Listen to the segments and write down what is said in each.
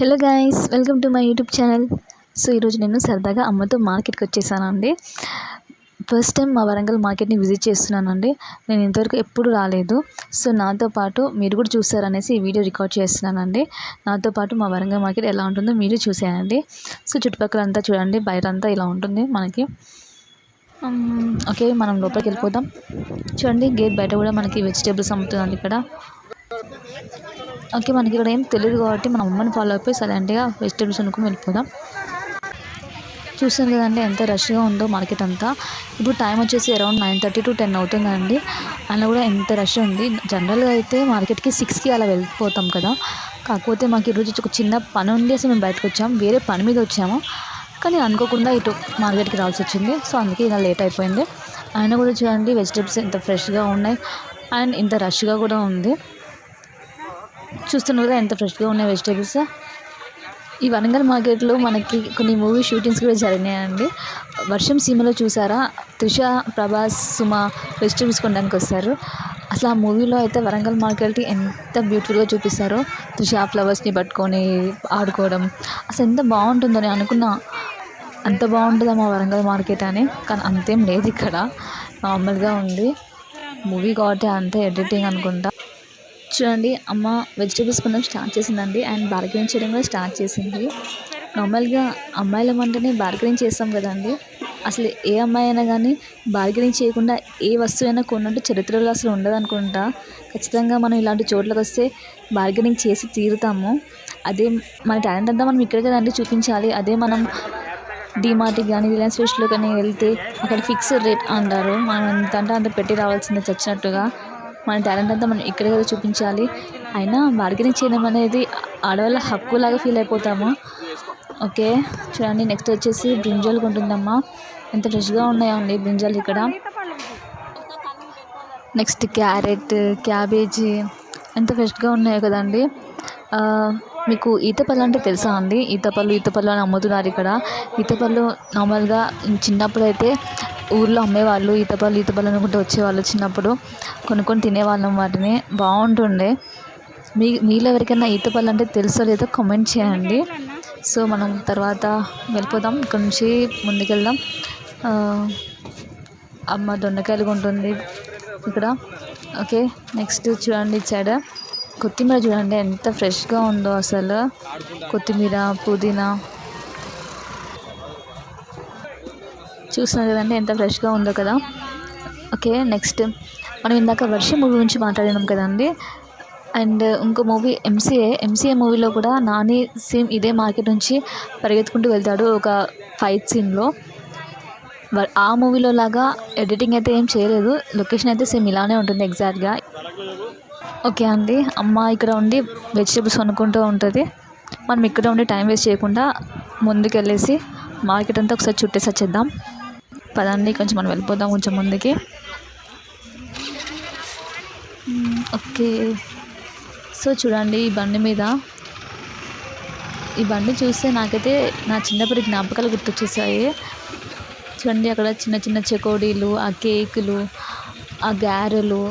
Hello guys, welcome to my YouTube channel. So ఈరోజు నేను సరదాగా అమ్మతో మార్కెట్కి వచ్చేసానండి. ఫస్ట్ టైం మా వరంగల్ మార్కెట్ని విజిట్ చేస్తున్నానండి. నేను ఇంతవరకు ఎప్పుడు రాలేదు. సో నాతో పాటు మీరు కూడా చూస్తారనేసి ఈ వీడియో రికార్డ్ చేస్తున్నానండి. నాతో పాటు మా వరంగల్ మార్కెట్ ఎలా ఉంటుందో మీరు చూసేయండి. సో చుట్టుపక్కల అంతా చూడండి, బయట అంతా ఇలా ఉంటుంది మనకి. ఓకే, మనం లోపలికి వెళ్ళిపోదాం. చూడండి, గేట్ బయట కూడా మనకి వెజిటేబుల్స్ అమ్ముతుందండి ఇక్కడ. ఓకే, మనకి ఇక్కడ ఏం తెలియదు కాబట్టి మనం అమ్మని ఫాలో అయిపోయి సైలెంట్గా వెజిటేబుల్స్ అనుకుని వెళ్ళిపోదాం. చూస్తాను కదండి ఎంత రష్గా ఉందో మార్కెట్ అంతా. ఇప్పుడు టైం వచ్చేసి అరౌండ్ 9:30 to 10 అవుతుందండి. అయినా కూడా ఎంత రష్ ఉంది. జనరల్గా అయితే మార్కెట్కి 6కి అలా వెళ్ళిపోతాం కదా. కాకపోతే మాకు ఈరోజు ఒక చిన్న పని ఉండి అసలు మేము బయటకు వచ్చాము, వేరే పని మీద వచ్చాము. కానీ అనుకోకుండా ఇటు మార్కెట్కి రావాల్సి వచ్చింది. సో అందుకే ఇలా లేట్ అయిపోయింది. అయినా కూడా చూడండి వెజిటేబుల్స్ ఎంత ఫ్రెష్గా ఉన్నాయి అండ్ ఇంత రష్గా కూడా ఉంది. చూస్తున్నారు కదా ఎంత ఫ్రెష్గా ఉన్నాయి వెజిటేబుల్స్. ఈ వరంగల్ మార్కెట్లో మనకి కొన్ని మూవీ షూటింగ్స్ కూడా జరిగినాయండి. వర్షం సీమలో చూసారా, త్రిష, ప్రభాస్, సుమ వెజిటేబుల్స్ కొనడానికి వస్తారు. అసలు ఆ మూవీలో అయితే వరంగల్ మార్కెట్ ఎంత బ్యూటిఫుల్గా చూపిస్తారో. త్రిష ఫ్లవర్స్ని పట్టుకొని ఆడుకోవడం అసలు ఎంత బాగుంటుందో. నేను అనుకున్నా అంత బాగుంటుందా మా వరంగల్ మార్కెట్ అని, కానీ అంతేం లేదు, ఇక్కడ నార్మల్గా ఉంది. మూవీ కాబట్టి అంతే ఎడిటింగ్ అనుకుంటా. చూడండి, అమ్మ వెజిటేబుల్స్ కొనడం స్టార్ట్ చేసిందండి అండ్ బార్గెనింగ్ చేయడం కూడా స్టార్ట్ చేసింది. నార్మల్గా అమ్మాయిలం అంటేనే బార్గెనింగ్ చేస్తాం కదండి. అసలు ఏ అమ్మాయి అయినా కానీ బార్గెనింగ్ చేయకుండా ఏ వస్తువైనా కొన్నట్టు చరిత్రలో అసలు ఉండదు అనుకుంటా. ఖచ్చితంగా మనం ఇలాంటి చోట్లకు వస్తే బార్గెనింగ్ చేసి తీరుతాము. అదే మన టాలెంట్ అంతా మనం ఇక్కడ కదండి చూపించాలి. అదే మనం డీమార్ట్కి కానీ రిలయన్స్ ఫ్రెష్లో కానీ వెళ్తే అక్కడ ఫిక్స్డ్ రేట్ అంటారు. మనం ఎంత అంటే అంత పెట్టి రావాల్సిందే చచ్చినట్టుగా. మన టాలెంట్ అంతా మనం ఇక్కడే కదా చూపించాలి. అయినా బార్గెనింగ్ చేయడం అనేది ఆడవాళ్ళ హక్కులాగా ఫీల్ అయిపోతాము. ఓకే, చూడండి నెక్స్ట్ వచ్చేసి బ్రింజాలు కొంటుందమ్మా. ఎంత ఫ్రెష్గా ఉన్నాయండి బ్రింజాలు ఇక్కడ. నెక్స్ట్ క్యారెట్, క్యాబేజీ ఎంత ఫ్రెష్గా ఉన్నాయో కదండి. మీకు ఈతపళ్ళు అంటే తెలుసా అండి? ఈతపళ్ళు అని అమ్ముతున్నారు ఇక్కడ. ఈతపళ్ళు నార్మల్గా చిన్నప్పుడు అయితే ఊర్లో అమ్మేవాళ్ళు. ఈతపళ్ళు అనుకుంటూ వచ్చేవాళ్ళు. చిన్నప్పుడు కొనుక్కొని తినేవాళ్ళం వాటిని, బాగుంటుండే. మీలో ఎవరికైనా ఈతపళ్ళు అంటే తెలుసో లేదో కామెంట్ చేయండి. సో మనం తర్వాత వెళ్ళిపోదాం, ఇక్కడ నుంచి ముందుకెళ్దాం. అమ్మ దొండకాయలు కొంటుంది ఇక్కడ. ఓకే, నెక్స్ట్ చూడండి ఇటు సైడ్ కొత్తిమీర చూడండి ఎంత ఫ్రెష్గా ఉందో అసలు. కొత్తిమీర, పుదీనా చూస్తున్నారు కదండి ఎంత ఫ్రెష్గా ఉందో కదా. ఓకే, నెక్స్ట్ మనం ఇందాక వర్షం మూవీ గురించి మాట్లాడినాం కదండి. అండ్ ఇంకో మూవీ ఎంసీఏ మూవీలో కూడా నాని సేమ్ ఇదే మార్కెట్ నుంచి పరిగెత్తుకుంటూ వెళ్తాడు ఒక ఫైట్ సీన్లో. ఆ మూవీలో లాగా ఎడిటింగ్ అయితే ఏం చేయలేదు. లొకేషన్ అయితే సేమ్ ఇలానే ఉంటుంది ఎగ్జాక్ట్గా. ఓకే అండి, అమ్మ ఇక్కడ ఉండి వెజిటేబుల్స్ కొనుక్కుంటూ ఉంటుంది. మనం ఇక్కడ ఉండి టైం వేస్ట్ చేయకుండా ముందుకు వెళ్ళేసి మార్కెట్ అంతా ఒకసారి చుట్టేసి వచ్చేద్దాం. పదండి, కొంచెం మనం వెళ్ళిపోదాం కొంచెం ముందుకి. ఓకే, సో చూడండి ఈ బండి చూస్తే నాకైతే నా చిన్నప్పటి జ్ఞాపకాలు గుర్తొచ్చేసాయి. చూడండి అక్కడ చిన్న చిన్న చెకోడీలు, ఆ కేకులు, ఆ గారెలు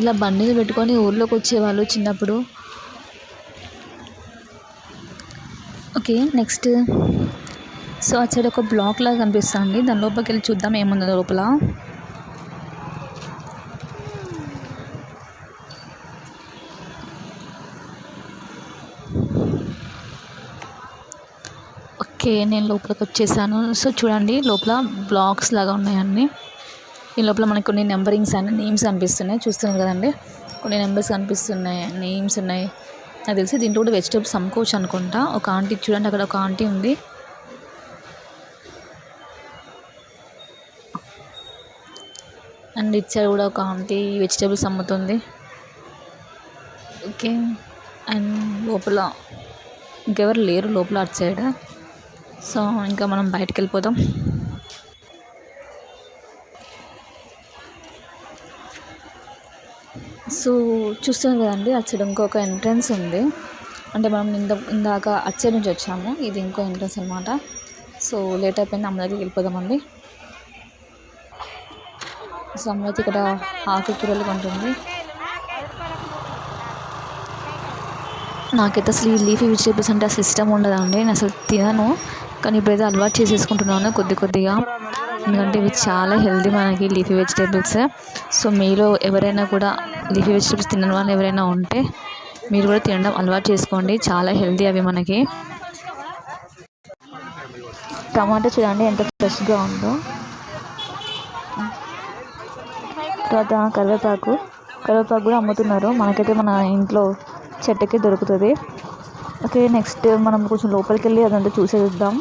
ఇలా బండిని పెట్టుకొని ఊర్లోకి వచ్చేవాళ్ళు చిన్నప్పుడు. ఓకే, నెక్స్ట్ సో అటు సైడ్ ఒక బ్లాక్ లాగా కనిపిస్తుంది. దాని లోపలికి వెళ్ళి చూద్దాం ఏముందో లోపల. ఓకే, నేను లోపలికి వచ్చేసాను. సో చూడండి లోపల బ్లాక్స్ లాగా ఉన్నాయన్నీ. ఈ లోపల మనకు కొన్ని నెంబరింగ్స్ అండ్ నేమ్స్ కనిపిస్తున్నాయి. చూస్తున్నారు కదండి, కొన్ని నెంబర్స్ కనిపిస్తున్నాయి, నేమ్స్ ఉన్నాయి. నాకు తెలిసి దీంట్లో కూడా వెజిటేబుల్స్ అమ్ముకోవచ్చు అనుకుంటా. ఒక ఆంటీ చూడండి, అక్కడ ఒక ఆంటీ ఉంది. అండ్ ఇటు సైడ్ కూడా ఒక ఆంటీ వెజిటేబుల్స్ అమ్ముతుంది. ఓకే, అండ్ లోపల ఇంకెవరు లేరు లోపల అటు సైడ్. సో ఇంకా మనం బయటకు వెళ్ళిపోదాం. సో చూస్తున్నాం కదండి అటు సైడ్ ఇంకొక ఎంట్రన్స్ ఉంది. అంటే మనం ఇందాక అటు సైడ్ నుంచి వచ్చాము, ఇది ఇంకో ఎంట్రన్స్ అనమాట. సో లేట్ అయిపోయింది, అమ్మ దగ్గరికి వెళ్ళిపోదామండి. సో అమ్మ అయితే ఇక్కడ ఆకుకూరలు కొంటుంది. నాకైతే అసలు ఈ లీఫీ వెజిటేబుల్స్ అంటే అసలు ఇష్టం ఉండదండి. నేను అసలు తినను. కానీ ఇప్పుడైతే అలవాటు చేసేసుకుంటున్నాను కొద్దిగా. ఎందుకంటే ఇవి చాలా హెల్తీ మనకి లీఫీ వెజిటేబుల్స్. సో మీలో ఎవరైనా కూడా లీఫీ వెజిటేబుల్స్ తినని వాళ్ళు ఎవరైనా ఉంటే మీరు కూడా తినడం అలవాటు చేసుకోండి. చాలా హెల్తీ అవి మనకి. టమాటా చూడండి ఎంత ఫ్రెష్గా ఉందో. తర్వాత కరివేపాకు కూడా అమ్ముతున్నారు. మనకైతే మన ఇంట్లో చెట్టుకి దొరుకుతుంది. ఓకే, నెక్స్ట్ మనం కొంచెం లోపలికి వెళ్ళి అదంతా చూసేద్దాం.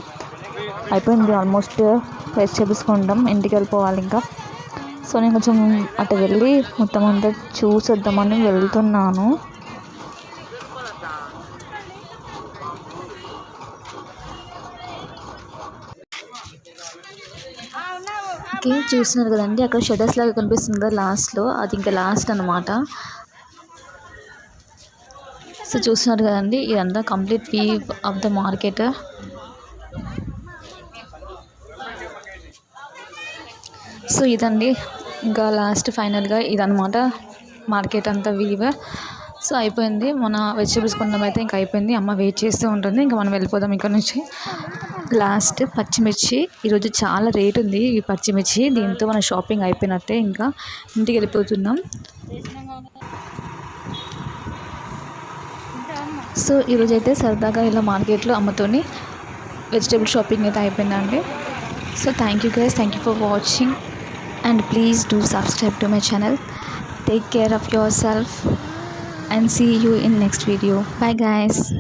అయిపోయింది ఆల్మోస్ట్ వెజిటేబుల్స్ కొనడం. ఇంటికి వెళ్ళిపోవాలి ఇంకా. సో నేను కొంచెం అటు వెళ్ళి మొత్తం అంతా చూసేద్దామని వెళ్తున్నాను. ఓకే, చూస్తున్నారు కదండి అక్కడ షటర్స్ లాగా కనిపిస్తుంది కదా లాస్ట్లో, అది ఇంకా లాస్ట్ అనమాట. సో చూస్తున్నారు కదండి ఇదంతా complete view of the market. So ఇదండి ఇంకా లాస్ట్ ఫైనల్గా ఇదనమాట మార్కెట్ అంతా వ్యూ. సో అయిపోయింది మన వెజిటేబుల్స్ కొనడం అయితే ఇంకా అయిపోయింది. అమ్మ వెయిట్ చేస్తూ ఉంటుంది. ఇంకా మనం వెళ్ళిపోదాం ఇక్కడ నుంచి. లాస్ట్ పచ్చిమిర్చి ఈరోజు చాలా రేట్ ఉంది ఈ పచ్చిమిర్చి. దీంతో మన షాపింగ్ అయిపోయినట్టే. ఇంకా ఇంటికి వెళ్ళిపోతున్నాం. సో ఈరోజు అయితే సరదాగా ఇలా మార్కెట్లో అమ్మతోని వెజిటేబుల్ షాపింగ్ అయితే అయిపోయిందండి. So thank you guys, thank you for watching and please do subscribe to my channel. Take care of yourself and see you in next video. Bye guys.